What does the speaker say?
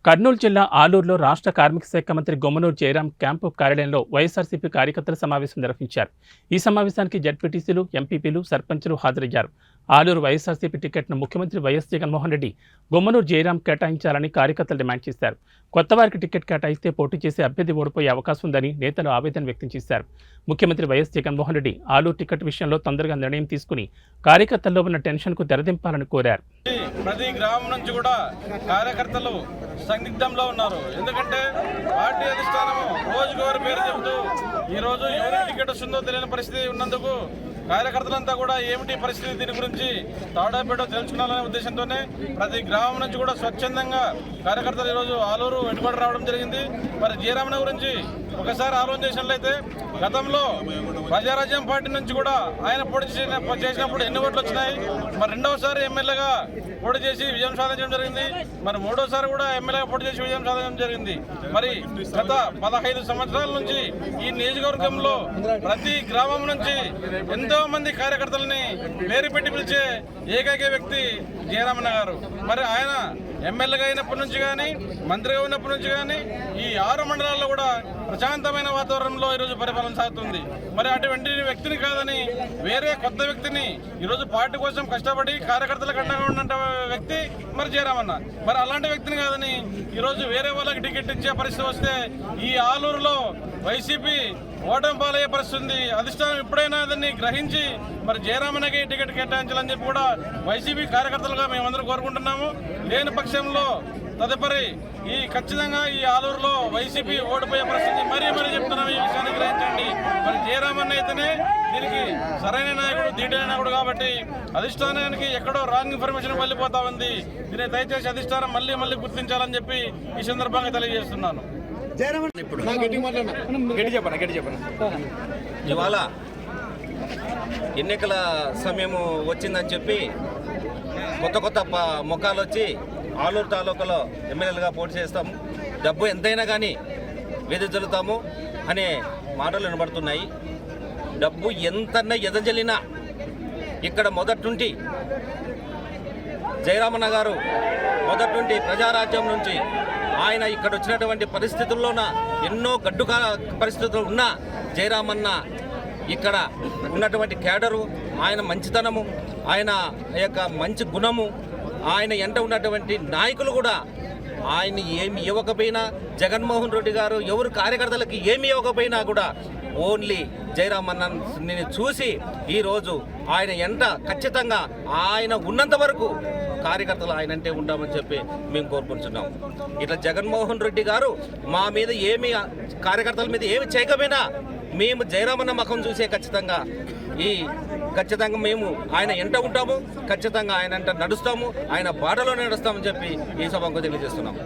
కర్నూలు జిల్లా ఆలూరులో రాష్ట్ర కార్మిక శాఖ మంత్రి గుమ్మనూరు జయరాం క్యాంపు కార్యాలయంలో వైఎస్ఆర్సీపీ కార్యకర్తల సమావేశం నిర్వహించారు. ఈ సమావేశానికి జడ్పీటీసీలు, ఎంపీపీలు, సర్పంచులు హాజరయ్యారు. ఆలూరు వైఎస్ఆర్సీపీ టికెట్ను ముఖ్యమంత్రి వైఎస్ జగన్మోహన్ రెడ్డి గుమ్మనూరు జయరాం కేటాయించాలని కార్యకర్తలు డిమాండ్ చేశారు. కొత్త వారికి టికెట్ కేటాయిస్తే పోటీ చేసే అభ్యర్థి ఓడిపోయే అవకాశం ఉందని నేతలు ఆవేదన వ్యక్తం చేశారు. ముఖ్యమంత్రి వైఎస్ జగన్మోహన్ రెడ్డి ఆలూరు టికెట్ విషయంలో తొందరగా నిర్ణయం తీసుకుని కార్యకర్తల్లో ఉన్న టెన్షన్కు తెరదింపాలని కోరారు. ప్రతి గ్రామం నుంచి కూడా కార్యకర్తలు సందిగ్ధంలో ఉన్నారు. ఎందుకంటే పార్టీ అధిష్టానము రోజుకోరి పేరు చెబుతూ ఈరోజు ఎవరికి టికెట్ వస్తుందో తెలియని పరిస్థితి ఉన్నందుకు కార్యకర్తలంతా కూడా ఏమిటి పరిస్థితి, దీని గురించి తాడాపేటో తెలుసుకున్నాలనే ఉద్దేశంతోనే ప్రతి గ్రామం నుంచి కూడా స్వచ్ఛందంగా కార్యకర్తలు ఈరోజు ఆలూరు వెనుకబడి రావడం జరిగింది. మరి జయరామన్న గురించి ఒకసారి ఆలోచన చేసినట్లయితే గతంలో ప్రజారాజ్యం పార్టీ నుంచి కూడా ఆయన పోటీ చేసినప్పుడు ఎన్ని ఓట్లు వచ్చినాయి. మరి రెండవసారి ఎమ్మెల్యేగా పోటీ చేసి విజయం సాధించడం జరిగింది. మరి మూడోసారి కూడా ఎమ్మెల్యేగా పోటీ చేసి విజయం సాధించడం జరిగింది. మరి గత 15 సంవత్సరాల నుంచి ఈ నియోజకవర్గంలో ప్రతి గ్రామం నుంచి ఎంతో మంది కార్యకర్తలని పేరు పెట్టి పిలిచే ఏకైక వ్యక్తి జయరామన్న గారు. మరి ఆయన ఎమ్మెల్యేగా అయినప్పటి నుంచి కానీ, మంత్రిగా ఉన్నప్పటి నుంచి కానీ ఈ 6 మండలాల్లో కూడా ప్రశాంతమైన వాతావరణంలో ఈరోజు పరిపాలన సాగుతుంది. మరి అటువంటి వ్యక్తిని కాదని వేరే కొత్త వ్యక్తిని ఈరోజు పార్టీ కోసం కష్టపడి కార్యకర్తలకు అండగా ఉన్న వ్యక్తి మరి జయరామన్న. మరి అలాంటి వ్యక్తిని కాదని ఈరోజు వేరే వాళ్ళకి టికెట్ ఇచ్చే పరిస్థితి వస్తే ఈ ఆలూరులో వైసీపీ ఓటమి పాలయ్యే పరిస్థితి ఉంది. అధిష్టానం ఎప్పుడైనా దాన్ని గ్రహించి మరి జయరామన్నకి టికెట్ కేటాయించాలని చెప్పి కూడా వైసీపీ కార్యకర్తలుగా మేమందరం కోరుకుంటున్నాము. లేని పక్షంలో తదుపరి ఖచ్చితంగా ఈ ఆలూరులో వైసీపీ ఓడిపోయే పరిస్థితి మరీ చెప్తున్నాం. ఈ విషయాన్ని గ్రహించండి. మరి జయరామన్న అయితేనే దీనికి సరైన నాయకుడు, ధీటైన నాయకుడు కాబట్టి అధిష్టానానికి ఎక్కడో రాంగ్ ఇన్ఫర్మేషన్ వెళ్ళిపోతా ఉంది. దీన్ని దయచేసి అధిష్టానం మళ్ళీ గుర్తించాలని చెప్పి ఈ సందర్భంగా తెలియజేస్తున్నాను. ఇవాళ ఎన్నికల సమయము వచ్చిందని చెప్పి కొత్త ముఖాలు వచ్చి ఆలూరు తాలూకాలో ఎమ్మెల్యేలుగా పోటీ చేస్తాము, డబ్బు ఎంతైనా కానీ వెదజల్లుతాము అనే మాటలు వినబడుతున్నాయి. డబ్బు ఎంతన్నా ఎదజల్లినా ఇక్కడ మొదటి నుండి జయరామన్న గారు మొదటి నుండి ప్రజారాజ్యం నుంచి ఆయన ఇక్కడ వచ్చినటువంటి పరిస్థితుల్లోన ఎన్నో గడ్డు పరిస్థితులు ఉన్న జయరామన్న ఇక్కడ ఉన్నటువంటి కేడరు, ఆయన మంచితనము, ఆయన యొక్క మంచి గుణము, ఆయన ఎంట ఉన్నటువంటి నాయకులు కూడా ఆయన ఏమి ఇవ్వకపోయినా, జగన్మోహన్ రెడ్డి గారు ఎవరు కార్యకర్తలకి ఏమి ఇవ్వకపోయినా కూడా ఓన్లీ జయరామన్నని చూసి ఈరోజు ఆయన ఎంట ఖచ్చితంగా ఆయన ఉన్నంత వరకు కార్యకర్తలు ఆయన అంటే ఉంటామని చెప్పి మేము కోరుకుంటున్నాం. ఇట్లా జగన్మోహన్ రెడ్డి గారు మా మీద ఏమి కార్యకర్తల మీద ఏమి చేయకపోయినా మేము జయరామన్న ముఖం చూసే ఖచ్చితంగా మేము ఆయన ఎంట ఉంటాము, ఖచ్చితంగా ఆయన ఎంట నడుస్తాము, ఆయన బాటలో నడుస్తామని చెప్పి ఈ సభకు తెలియజేస్తున్నాము.